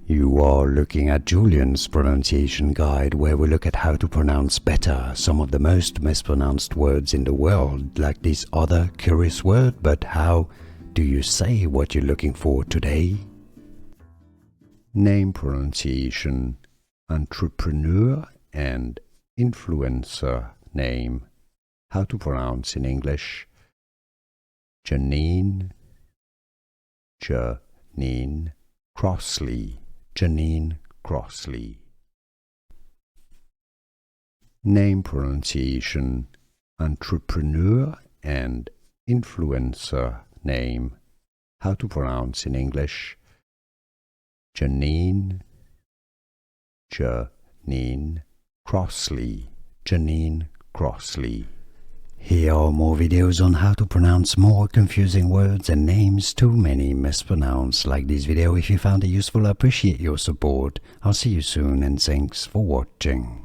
You are looking at Julian's pronunciation guide, where we look at how to pronounce better some of the most mispronounced words in the world, like this other curious word. But how do you say what you're looking for today? Name pronunciation: entrepreneur and influencer name. How to pronounce in English: Janene Crossley. Janene Crossley. Name pronunciation: entrepreneur and influencer name. How to pronounce in English: Janene Crossley. Janene Crossley. Here are more videos on how to pronounce more confusing words and names too many mispronounced. Like this video if you found it useful. I appreciate your support. I'll see you soon and thanks for watching.